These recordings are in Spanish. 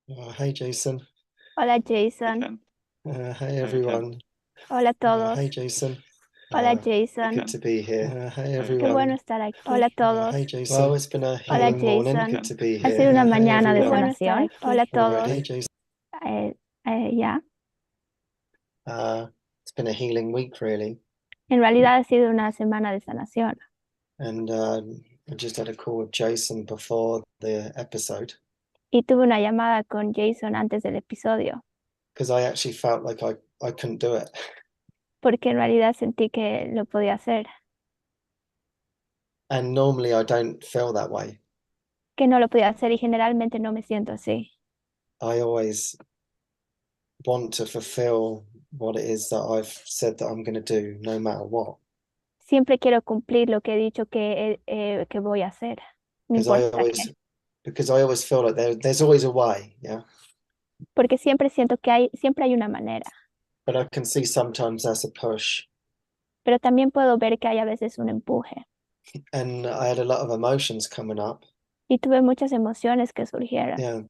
Hey Jason. Hola Jason, Hey everyone. hola a todos, Hey Jason. hola Good Jason, to be here. Hey qué bueno everyone. estar aquí. Hola a todos, Hey Jason. Well, it's been a hola healing morning. Jason. Good to be Ha here. sido una Hey mañana de everyone. bueno estar sanación. Hola a todos. Already, Jason. Eh, ya, It's been a healing week really, en realidad ha sido una semana de sanación. and I just had a call with Jason before the episode Y tuve una llamada con Jason antes del episodio, because I actually felt like I couldn't do it, porque en realidad sentí que lo podía hacer, and normally I don't feel that way. que no lo podía hacer y generalmente no me siento así. I always want to fulfill what it is that I've said that I'm going to do, no matter what. Siempre quiero cumplir lo que he dicho que voy a hacer, no Because I importa qué, always because I always feel like there's always a way, yeah. porque siempre siento que siempre hay una manera. But I can see sometimes that's a push. Pero también puedo ver que hay a veces un empuje. And I had a lot of emotions coming up. Y tuve muchas emociones que surgieron. Yeah.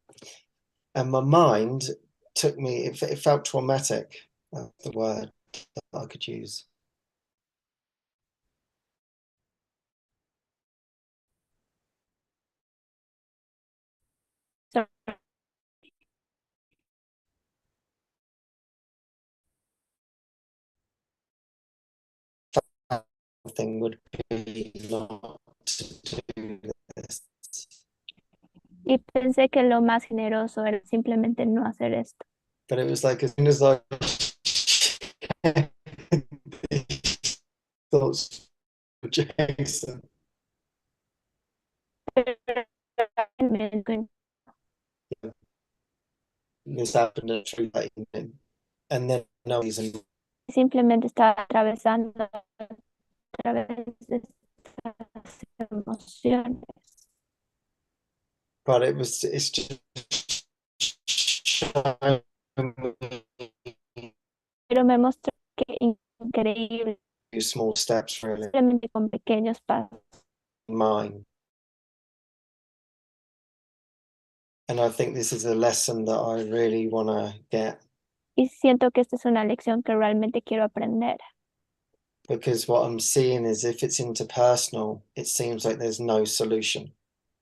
And my mind took me, it felt traumatic, that's the word that I could use. So- Thing would be not to do this. Y pensé que lo más generoso era simplemente no hacer esto. But it was like as soon as I thoughts of Jason, this happened at 3 and then no reason. Simplemente estaba atravesando a través de estas emociones. But it's just showing Pero me mostró que increíble, you small steps really simplemente con pequeños pasos. mine. And I think this is a lesson that I really want to get, Y siento que esta es una lección que realmente quiero aprender. because what I'm seeing is if it's interpersonal, it seems like there's no solution.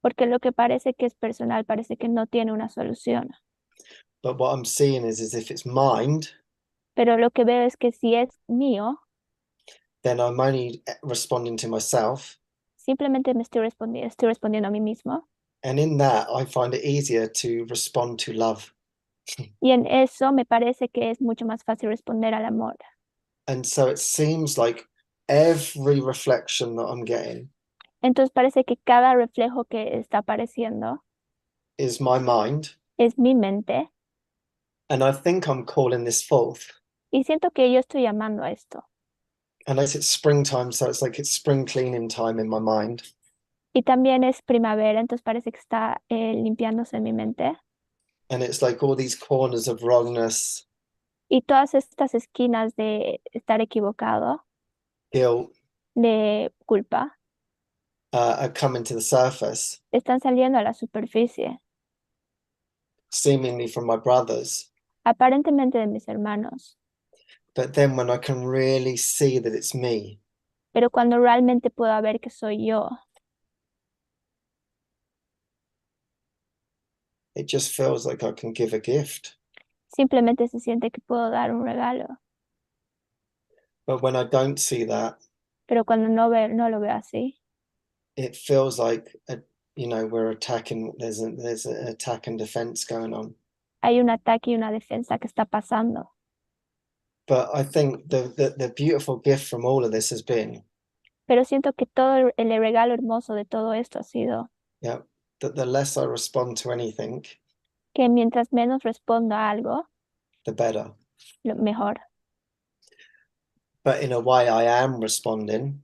Porque lo que parece que es personal parece que no tiene una solución. But what I'm seeing is if it's mind, Pero lo que veo es que si es mío, then I'm only responding to myself. simplemente me estoy respondiendo a mí mismo. And in that, I find it easier to respond to love. Y en eso me parece que es mucho más fácil responder al amor. And so it seems like every reflection that I'm getting Entonces parece que cada reflejo que está apareciendo is my mind. es mi mente. And I think I'm calling this forth. Y siento que yo estoy llamando a esto. And it's springtime, so it's like it's spring cleaning time in my mind. Y también es primavera, entonces parece que está limpiándose en mi mente. And it's like all these corners of wrongness, Y todas estas esquinas de estar equivocado, guilt, de culpa, are coming to the surface, están saliendo a la superficie, seemingly from my brothers. aparentemente de mis hermanos. But then when I can really see that it's me, Pero cuando realmente puedo ver que soy yo, it just feels like I can give a gift. simplemente se siente que puedo dar un regalo. But when I don't see that, Pero cuando no lo veo así, it feels like we're attacking. There's an attack and defense going on. hay un ataque y una defensa que está pasando. But I think the beautiful gift from all of this has been, Pero siento que todo el regalo hermoso de todo esto ha sido yeah, that the less I respond to anything, que mientras menos respondo a algo, the better. lo mejor. But in a way, I am responding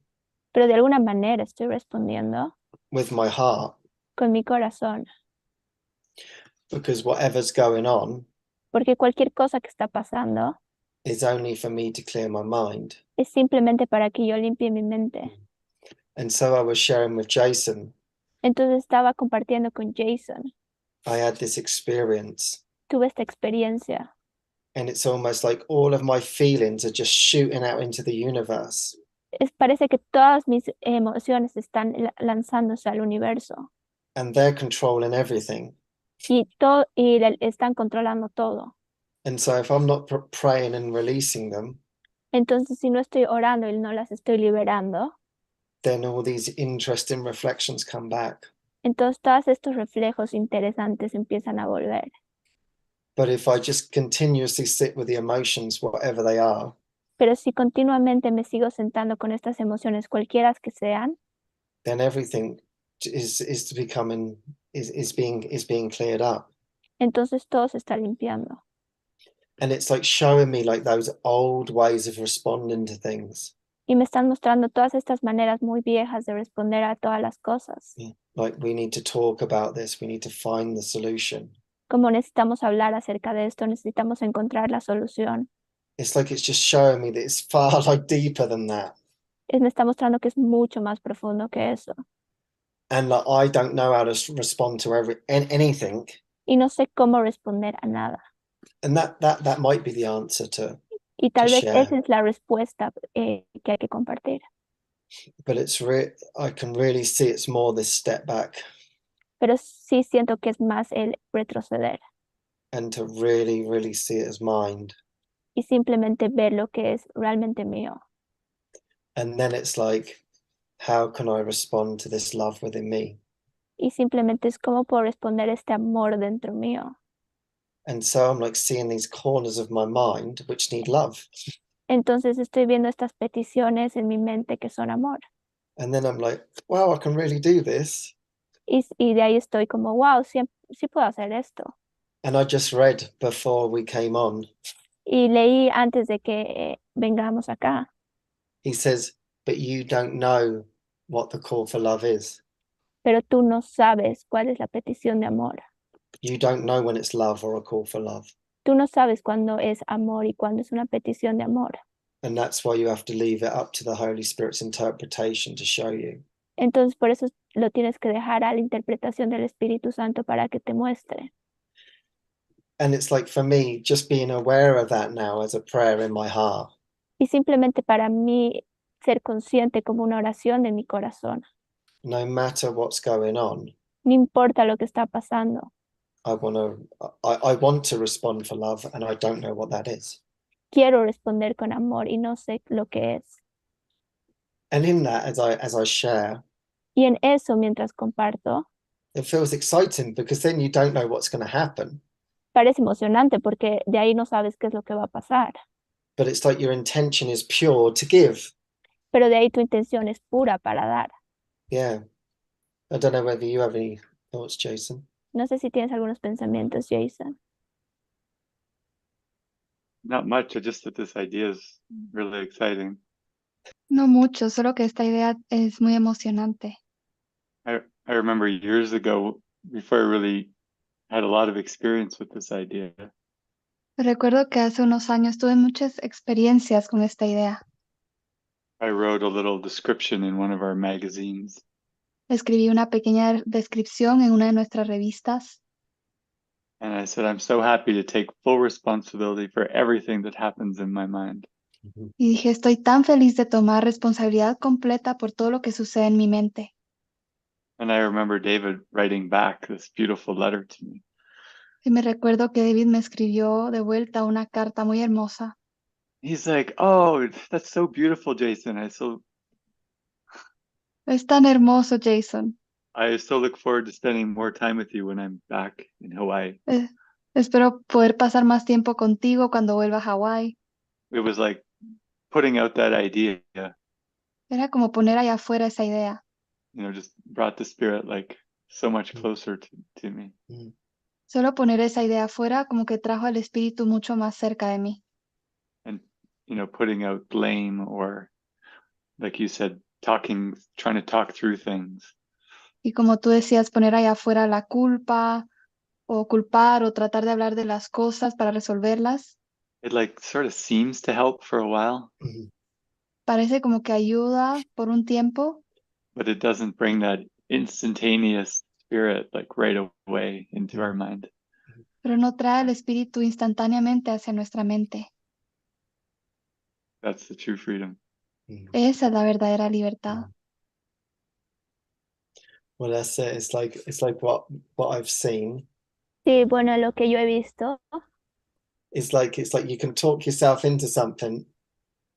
Pero de alguna manera estoy respondiendo with my heart, con mi corazón, because whatever's going on porque cualquier cosa que está pasando is only for me to clear my mind. es simplemente para que yo limpie mi mente. And so I was sharing with Jason Entonces estaba compartiendo con Jason I had this experience, tuve esta experiencia. and it's almost like all of my feelings are just shooting out into the universe. Parece que todas mis emociones están lanzándose al universo And they're controlling everything. y están controlando todo. And so if I'm not praying and releasing them, Entonces, si no estoy orando y no las estoy liberando, then all these interesting reflections come back. entonces todos estos reflejos interesantes empiezan a volver. But if I just continuously sit with the emotions, whatever they are, Pero si continuamente me sigo sentando con estas emociones, cualquiera que sean, then everything is becoming is being cleared up. entonces todo se está limpiando. And it's like showing me like those old ways of responding to things. Y me están mostrando todas estas maneras muy viejas de responder a todas las cosas. Yeah. Like we need to talk about this, we need to find the solution. Como necesitamos hablar acerca de esto, necesitamos encontrar la solución. It's like it's just showing me that it's far like deeper than that. Me está mostrando que es mucho más profundo que eso. And like I don't know how to respond to anything. Y no sé cómo responder a nada. And that might be the answer to Y tal vez share. esa es la respuesta que hay que compartir. But I can really see it's more this step back. Pero sí siento que es más el retroceder. And to really, really see it as mind. Y simplemente ver lo que es realmente mío. And then it's like, how can I respond to this love within me? Y simplemente es cómo puedo responder a este amor dentro mío. And so I'm like seeing these corners of my mind which need love. Entonces estoy viendo estas peticiones en mi mente que son amor. And then I'm like, wow, I can really do this. Y de ahí estoy como, wow, sí, sí puedo hacer esto. And I just read before we came on. Y leí antes de que vengamos acá. He says, but you don't know what the call for love is. Pero tú no sabes cuál es la petición de amor. You don't know when it's love or a call for love. Tú no sabes cuándo es amor y cuándo es una petición de amor. And that's why you have to leave it up to the Holy Spirit's interpretation to show you. Entonces por eso lo tienes que dejar a la interpretación del Espíritu Santo para que te muestre. And it's like for me, just being aware of that now as a prayer in my heart. Y simplemente para mí ser consciente como una oración de mi corazón. No matter what's going on, No importa lo que está pasando. I want to respond for love, and I don't know what that is. Quiero responder con amor y no sé lo que es. And in that, as I share, Y en eso, mientras comparto, it feels exciting because then you don't know what's going to happen. parece emocionante porque de ahí no sabes qué es lo que va a pasar. But it's like your intention is pure to give. Pero de ahí tu intención es pura para dar. Yeah. I don't know whether you have any thoughts, Jason. No sé si tienes algunos pensamientos, Jason. Not much. I just that this idea is really exciting. No mucho, solo que esta idea es muy emocionante. I remember years ago, before I really had a lot of experience with this idea, Recuerdo que hace unos años tuve muchas experiencias con esta idea. I wrote a little description in one of our magazines. Escribí una pequeña descripción en una de nuestras revistas And I said, I'm so happy to take full responsibility for everything that happens in my mind. y dije, estoy tan feliz de tomar responsabilidad completa por todo lo que sucede en mi mente. And I remember David writing back this beautiful letter to me. Y me recuerdo que David me escribió de vuelta una carta muy hermosa. He's like, oh, that's so beautiful, Jason. Es tan hermoso, Jason. I so look forward to spending more time with you when I'm back in Hawaii. Espero poder pasar más tiempo contigo cuando vuelva a Hawái. It was like putting out that idea, Era como poner allá afuera esa idea. just brought the spirit like so much closer to me. Solo poner esa idea afuera como que trajo al espíritu mucho más cerca de mí. And, putting out blame or, like you said, trying to talk through things. Y como tú decías, poner allá afuera la culpa o culpar o tratar de hablar de las cosas para resolverlas. It like sort of seems to help for a while, Parece como que ayuda por un tiempo, but it doesn't bring that instantaneous Spirit like right away into our mind. pero no trae el Espíritu instantáneamente hacia nuestra mente. That's the true freedom. Esa es la verdadera libertad. Well, that's it. It's like what I've seen. Sí, bueno, lo que yo he visto It's like you can talk yourself into something,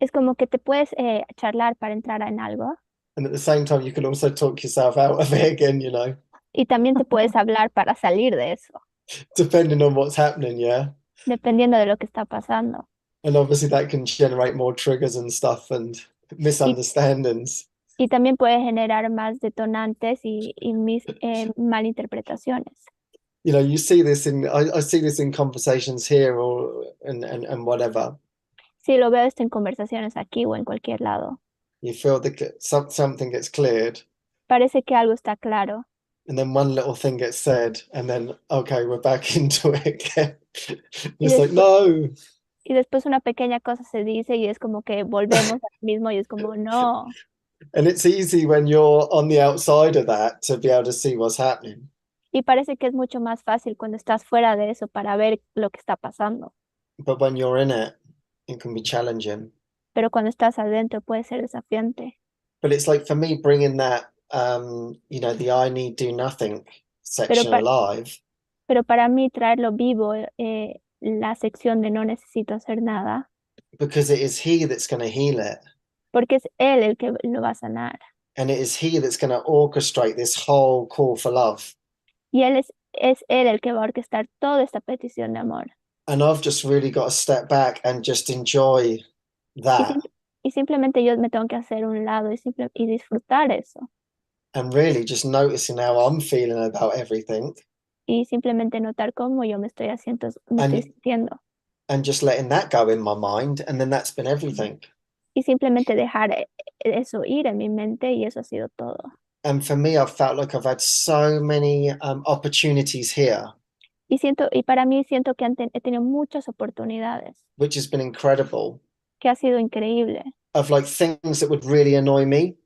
es como que te puedes charlar para entrar en algo and at the same time you can also talk yourself out of it again, you know, y también te puedes hablar para salir de eso, depending on what's happening, yeah. dependiendo de lo que está pasando. And obviously that can generate more triggers and stuff and misunderstandings. Y también puede generar más detonantes y malinterpretaciones. You know, you see this I see this in conversations here or and whatever. Sí, lo veo esto en conversaciones aquí o en cualquier lado. You feel that something gets cleared, Parece que algo está claro and then one little thing gets said, and then okay, we're back into it again. Y It's like no. y después una pequeña cosa se dice y es como que volvemos al mismo y es como no. And it's easy when you're on the outside of that to be able to see what's happening. Y parece que es mucho más fácil cuando estás fuera de eso para ver lo que está pasando. But when you're in it, it can be challenging. Pero cuando estás adentro puede ser desafiante. But it's like for me bringing that, you know, the I need do nothing section pa- alive. Pero para mí traerlo vivo, la sección de no necesito hacer nada, Because it is he that's going to heal it. porque es él el que lo va a sanar. And it is he that's going to orchestrate this whole call for love. Y él es él el que va a orquestar toda esta petición de amor. And I've just really got to step back and just enjoy Y, that. y simplemente yo me tengo que hacer un lado y disfrutar eso. And really just noticing how I'm feeling about everything. Y simplemente notar cómo yo me estoy sintiendo. And just letting that go in my mind. And then that's been everything. Y simplemente dejar eso ir en mi mente y eso ha sido todo. And for me, I've felt like I've had so many opportunities here, Y para mí siento que he tenido muchas oportunidades, which has been incredible, que ha sido increíble. of like things that would really annoy me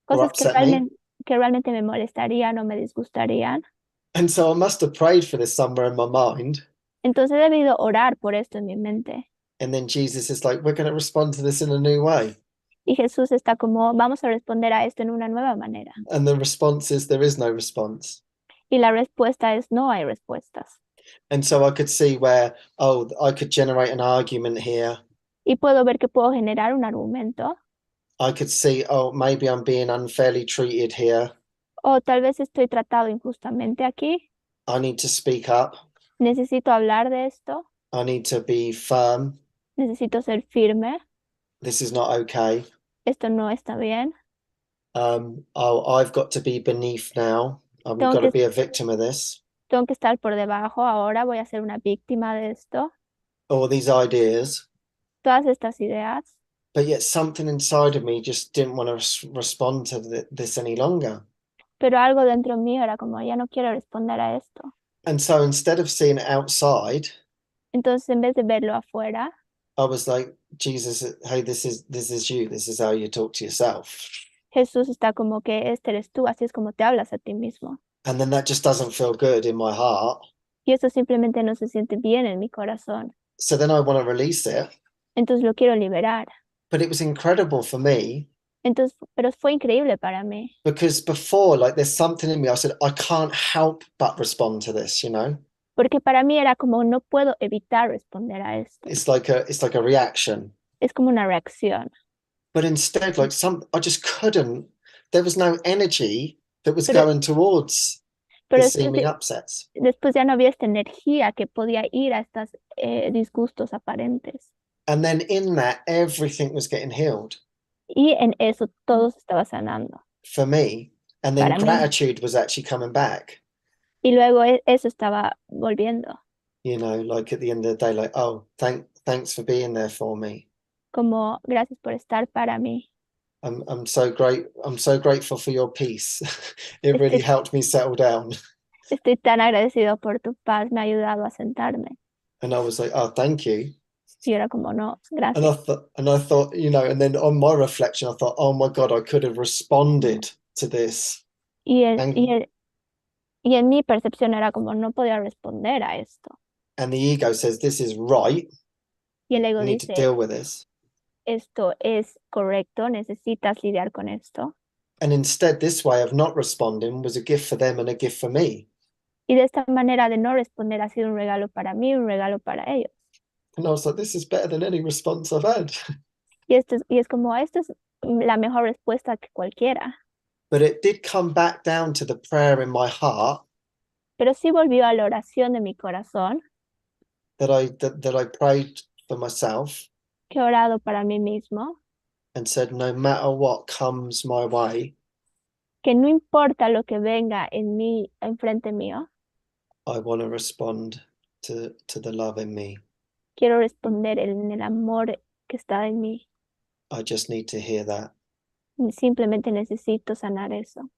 or Cosas que upset me. realmente me molestarían o me disgustarían. And so I must have prayed for this somewhere in my mind. Entonces he debido orar por esto en mi mente. And then Jesus is like, we're going to respond to this in a new way. Y Jesús está como, vamos a responder a esto en una nueva manera. And the response is there is no response. Y la respuesta es no hay respuestas. And so I could see where, oh, I could generate an argument here. Y puedo ver que puedo generar un argumento. I could see, oh, maybe I'm being unfairly treated here. O tal vez estoy tratado injustamente aquí. I need to speak up. Necesito hablar de esto. I need to be firm. Necesito ser firme. This is not okay. Esto no está bien. Oh, I've got to be beneath now. I've Tengo got to que- be a victim of this. Tengo que estar por debajo. Ahora voy a ser una víctima de esto. All these ideas. Todas estas ideas. But yet something inside of me just didn't want to respond to this any longer. Pero algo dentro mío era como, ya no quiero responder a esto. And so instead of seeing it outside, Entonces, en vez de verlo afuera, I was like, Jesus, hey, this is you. This is how you talk to yourself. Jesús está como que este eres tú, así es como te hablas a ti mismo. And then that just doesn't feel good in my heart. Y eso simplemente no se siente bien en mi corazón. So then I want to release it. Entonces lo quiero liberar. But it was incredible for me Entonces, pero fue increíble para mí. because before, like there's something in me, I said, I can't help but respond to this, you know? Porque para mí era como, no puedo evitar responder a esto. It's like a reaction. Es como una reacción. But instead, like I just couldn't, there was no energy that was Pero- going towards Pero the después, seeming upsets. después ya no había esta energía que podía ir a estos disgustos aparentes. And then in that, everything was getting healed Y en eso todo se estaba sanando. for me. And then Para mí. gratitude was actually coming back, Y luego eso estaba volviendo. you know, like at the end of the day, like, oh, thanks for being there for me. Como, gracias por estar para mí. I'm so grateful for your peace. It really helped me settle down. Estoy tan agradecido por tu paz, me ha ayudado a sentarme. And I was like, oh, thank you. Y era como, no, And gracias. I thought, you know, and then on my reflection, I thought, oh my God, I could have responded to this. Y, Thank- Y en mi percepción era como no podía responder a esto. And the ego says, this is right. Y el ego You need to dice, deal with this. esto es correcto, necesitas lidiar con esto. And instead, this way of not responding was a gift for them and a gift for me. Y de esta manera de no responder ha sido un regalo para mí, un regalo para ellos. And I was like, this is better than any response I've had. Y es como, esto es la mejor respuesta que cualquiera. But it did come back down to the prayer in my heart Pero sí volvió a la oración de mi corazón, that I prayed for myself que he orado para mí mismo, and said, no matter what comes my way, que no importa lo que venga en mí, enfrente mío, I want to respond to the love in me. quiero responder en el amor que está en mí. I just need to hear that. Simplemente necesito sanar eso.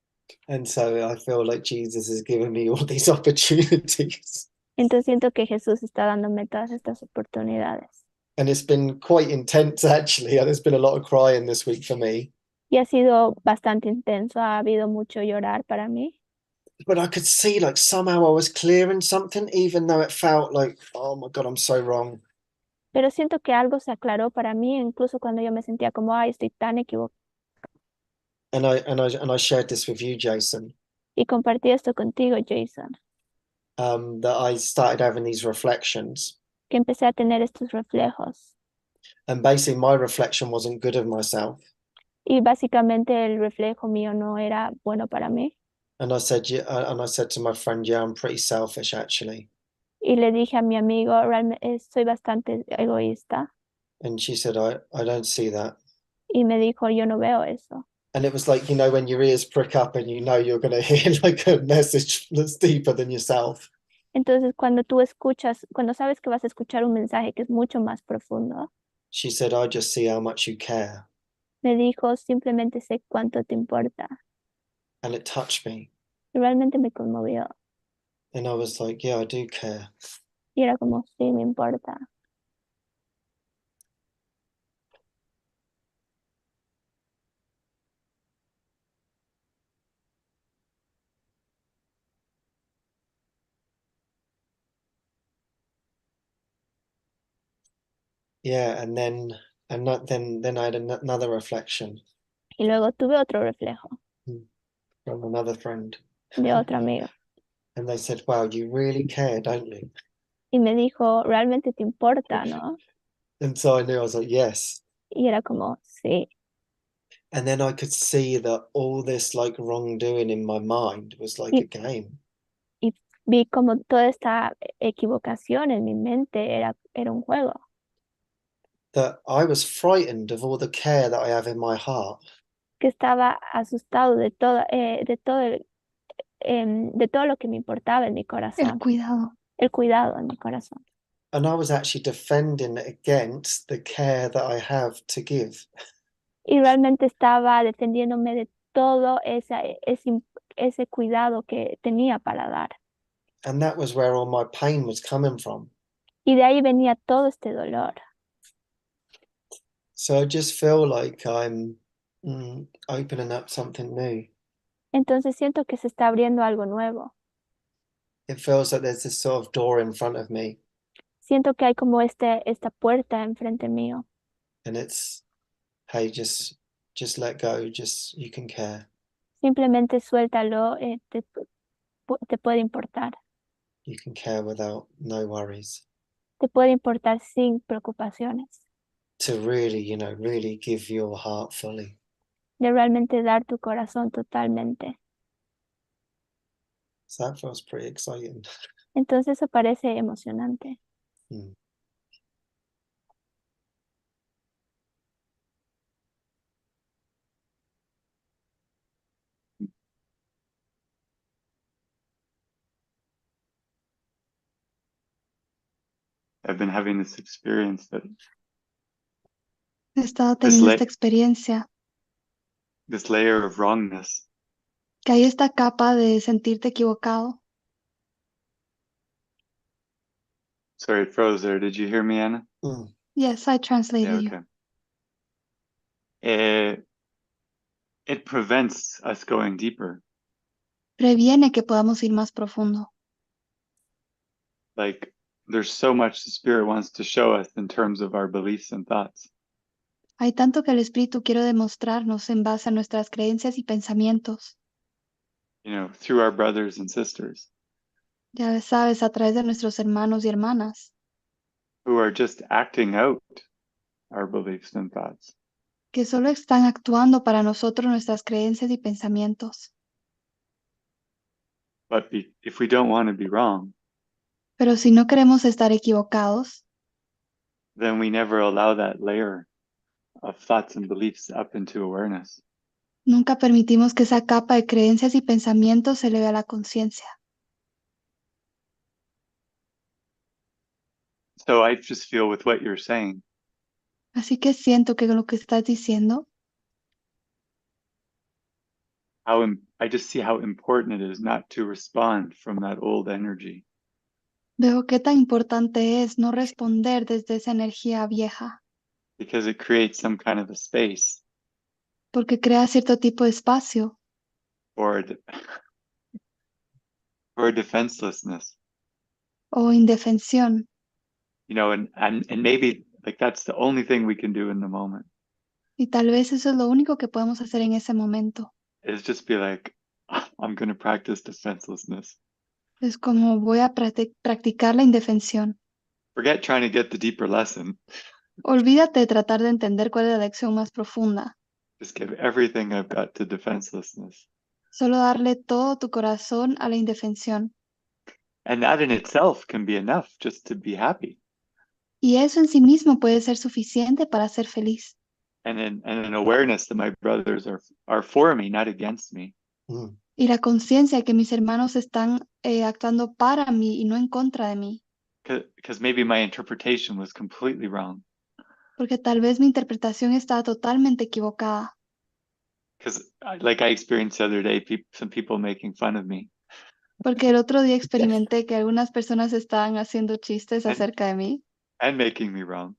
And so I feel like Jesus has given me all these opportunities. Entonces siento que Jesús está dándome todas estas oportunidades. And it's been quite intense, actually. There's been a lot of crying this week for me. Y ha sido bastante intenso, ha habido mucho llorar para mí. But I could see like somehow I was clearing something, even though it felt like, oh my God, I'm so wrong. Pero siento que algo se aclaró para mí, incluso cuando yo me sentía como, ay, estoy tan equivocada. And I shared this with you, Jason, Y compartí esto contigo, Jason, that I started having these reflections. que empecé a tener estos reflejos. And basically my reflection wasn't good of myself. Y básicamente el reflejo mío no era bueno para mí. And I said to my friend, yeah, I'm pretty selfish, actually. Y le dije a mi amigo, realmente soy bastante egoísta. And she said, I don't see that. Y me dijo, yo no veo eso. And it was like, you know, when your ears prick up and you know you're going to hear like a message that's deeper than yourself. Entonces, cuando tú escuchas, cuando sabes que vas a escuchar un mensaje que es mucho más profundo, She said, I just see how much you care. me dijo, simplemente sé cuánto te importa. And it touched me. Y realmente me conmovió. And I was like, yeah, I do care. Y era como, sí, me importa. Yeah, and then I had another reflection Y luego tuve otro reflejo from another friend. de otro amigo. And they said, wow, you really care, don't you? Y me dijo, realmente te importa, ¿no? And so I knew, I was like, yes. Y era como, sí. And then I could see that all this like wrongdoing in my mind was like a game. Y vi como toda esta equivocación en mi mente era un juego. That I was frightened of all the care that I have in my heart. Que estaba asustado de todo lo que me importaba en mi corazón. El cuidado. El cuidado en mi corazón. And I was actually defending against the care that I have to give. Y realmente estaba defendiéndome de todo ese cuidado que tenía para dar. And that was where all my pain was coming from. Y de ahí venía todo este dolor. So I just feel like I'm opening up something new. Entonces siento que se está abriendo algo nuevo. It feels like there's this sort of door in front of me. Siento que hay como esta puerta enfrente mío. And it's, hey, just let go, you can care. Simplemente suéltalo, te puede importar. You can care without no worries. Te puede importar sin preocupaciones. To really, really give your heart fully. De realmente dar tu corazón totalmente. So that feels pretty exciting. Entonces eso parece emocionante. I've been having this experience that He estado teniendo esta experiencia. this layer of wrongness Que hay esta capa de sentirte equivocado. Sorry, it froze there. Did you hear me, Anna? Yes, I translated Yeah, okay. It prevents us going deeper. previene que podamos ir más profundo. Like there's so much the Spirit wants to show us in terms of our beliefs and thoughts. Hay tanto que el Espíritu quiere demostrarnos en base a nuestras creencias y pensamientos. You know, through our brothers and sisters Ya sabes, a través de nuestros hermanos y hermanas, who are just acting out our beliefs and thoughts. que solo están actuando para nosotros nuestras creencias y pensamientos. But if we don't want to be wrong, Pero si no queremos estar equivocados, then we never allow that layer of thoughts and beliefs up into awareness. nunca permitimos que esa capa de creencias y pensamientos se eleve a la conciencia. So I just feel with what you're saying, Así que siento que lo que estás diciendo, I just see how important it is not to respond from that old energy. veo qué tan importante es no responder desde esa energía vieja, Because it creates some kind of a space porque crea cierto tipo de espacio for for defenselessness, o indefensión. you know, and maybe like that's the only thing we can do in the moment Y tal vez eso es lo único que podemos hacer en ese momento. is just be like, I'm going to practice defenselessness. Es como voy a practicar la indefensión. Forget trying to get the deeper lesson. Olvídate de tratar de entender cuál es la lección más profunda. Just give everything I've got to defenselessness. Solo darle todo tu corazón a la indefensión. And that in itself can be enough just to be happy. Y eso en sí mismo puede ser suficiente para ser feliz. And an awareness that my brothers are for me, not against me. Mm. Y la conciencia que mis hermanos están actuando para mí y no en contra de mí. Because maybe my interpretation was completely wrong. Porque tal vez mi interpretación estaba totalmente equivocada. Because like I experienced the other day, some people making fun of me. Porque el otro día experimenté que algunas personas estaban haciendo chistes And- acerca de mí And making me wrong.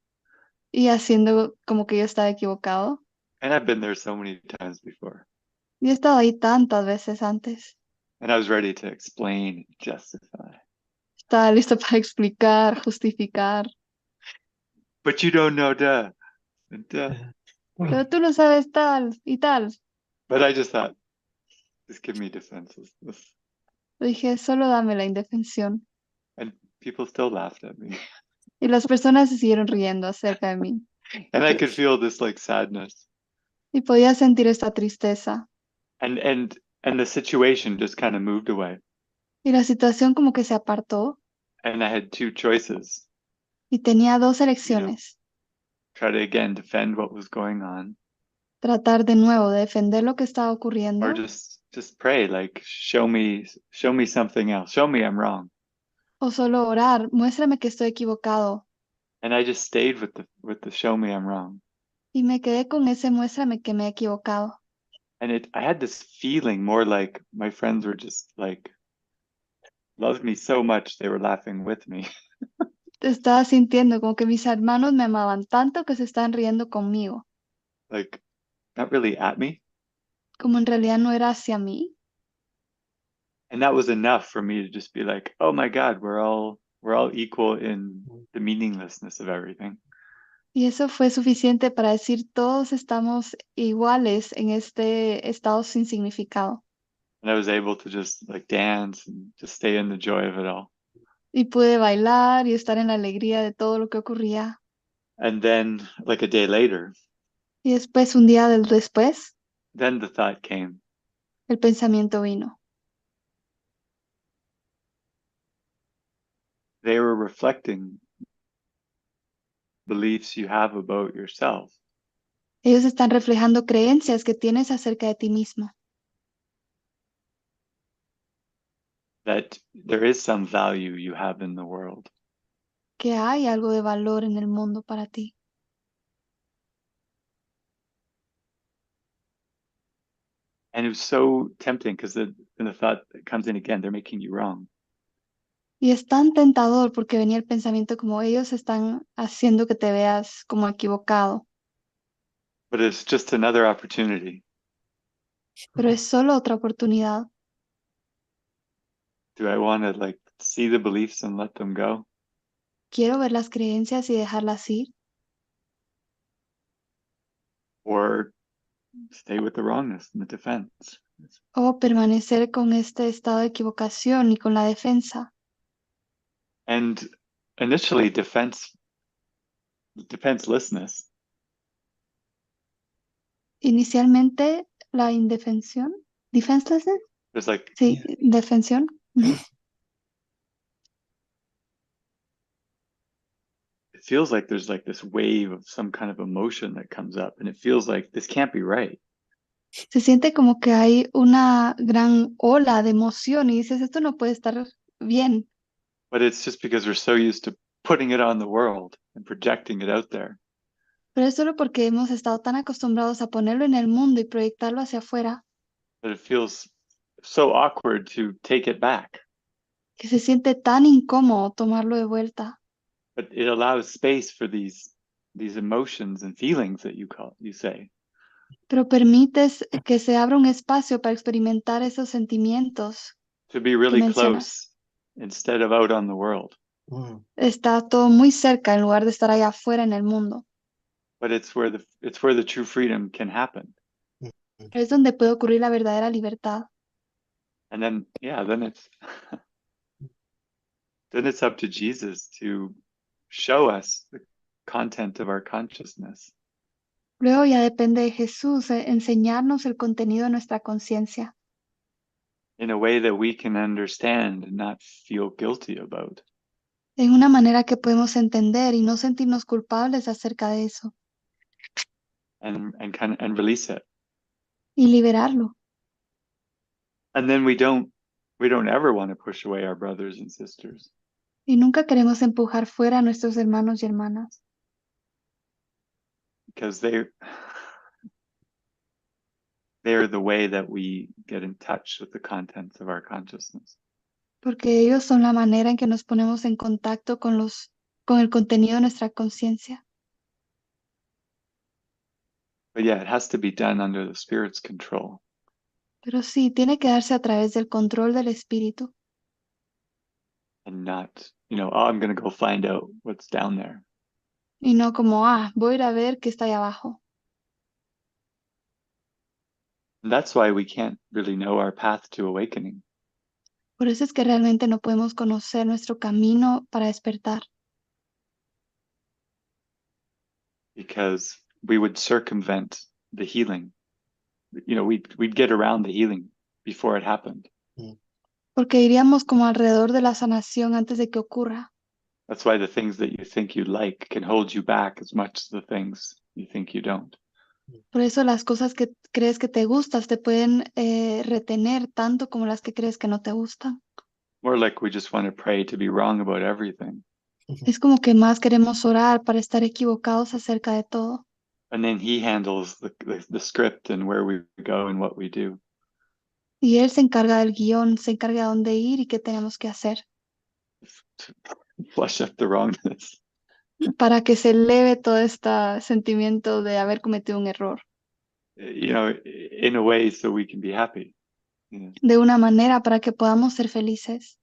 y haciendo como que yo estaba equivocado. And I've been there so many times before. Yo he estado ahí tantas veces antes. And I was ready to explain, justify. Estaba listo para explicar, justificar. But you don't know, duh. Pero tú lo sabes tal y tal. But I just thought, just give me defenselessness. Le dije, solo dame la indefensión. And people still laughed at me. Y las personas se siguieron riendo acerca de mí. And I could feel this like sadness. Y podía sentir esta tristeza. And the situation just kind of moved away. Y la situación como que se apartó. And I had two choices. Y tenía dos elecciones. Try to again defend what was going on. Tratar de nuevo de defender lo que estaba ocurriendo. Or just pray, like show me something else. Show me I'm wrong. O solo orar, muéstrame que estoy equivocado. And I just stayed with the show me I'm wrong. Y me quedé con ese muéstrame que me he equivocado. And I had this feeling more like my friends were just like loved me so much they were laughing with me. Estaba sintiendo como que mis hermanos me amaban tanto que se estaban riendo conmigo. Like not really at me. Como en realidad no era hacia mí. And that was enough for me to just be like, oh my God, we're all equal in the meaninglessness of everything. Y eso fue suficiente para decir todos estamos iguales en este estado sin significado. And I was able to just like dance and just stay in the joy of it all. Y pude bailar y estar en la alegría de todo lo que ocurría. And then like a day later, Y después, un día después, then the thought came, el pensamiento vino. they were reflecting beliefs you have about yourself. Ellos están reflejando creencias que tienes acerca de ti mismo. That there is some value you have in the world. Que hay algo de valor en el mundo para ti. And it was so tempting because the thought that comes in again, they're making you wrong. Y es tan tentador porque venía el pensamiento como ellos están haciendo que te veas como equivocado. But it's just another opportunity Pero es solo otra oportunidad Do I want to like see the beliefs and let them go? ¿Quiero ver las creencias y dejarlas ir? Or stay with the wrongness and the defense? ¿O permanecer con este estado de equivocación y con la defensa? And initially defenselessness Inicialmente, la indefensión. ¿Defenselessness? is like, Sí, defensión. Ujú. it feels like there's like this wave of some kind of emotion that comes up, and it feels like this can't be right. Se siente como que hay una gran ola de emoción y dices, esto no puede estar bien. But it's just because we're so used to putting it on the world and projecting it out there. Pero es solo porque hemos estado tan acostumbrados a ponerlo en el mundo y proyectarlo hacia afuera, But it feels so awkward to take it back. que se siente tan incómodo tomarlo de vuelta. But it allows space for these emotions and feelings that you say. Pero permites que se abra un espacio para experimentar esos sentimientos To be really mencionas. close instead of out on the world. Mm. Está todo muy cerca en lugar de estar allá afuera en el mundo. But it's where the true freedom can happen. Es donde puede ocurrir la verdadera libertad. And then it's then it's up to Jesus to show us the content of our consciousness. Luego ya depende de Jesús enseñarnos el contenido de nuestra conciencia In a way that we can understand and not feel guilty about. en una manera que podemos entender y no sentirnos culpables acerca de eso And release it. y liberarlo. And then we don't ever want to push away our brothers and sisters. Y nunca queremos empujar fuera a nuestros hermanos y hermanas Because they're the way that we get in touch with the contents of our consciousness. porque ellos son la manera en que nos ponemos en contacto con el contenido de nuestra conciencia. But yeah, it has to be done under the Spirit's control. Pero sí, tiene que darse a través del control del espíritu And not, I'm going to go find out what's down there. y no como, voy a ir a ver qué está ahí abajo. And that's why we can't really know our path to awakening. Por eso es que realmente no podemos conocer nuestro camino para despertar, Because we would circumvent the healing. We'd get around the healing before it happened. porque iríamos como alrededor de la sanación antes de que ocurra. That's why the things that you think you like can hold you back as much as the things you think you don't. Por eso las cosas que crees que te gustas te pueden retener tanto como las que crees que no te gustan. More like we just want to pray to be wrong about everything. Es como que más queremos orar para estar equivocados acerca de todo. And then he handles the script and where we go and what we do. Y él se encarga del guión, se encarga de dónde ir y qué tenemos que hacer Flush up the wrongness. para que se eleve todo este sentimiento de haber cometido un error. In a way so we can be happy. De una manera para que podamos ser felices.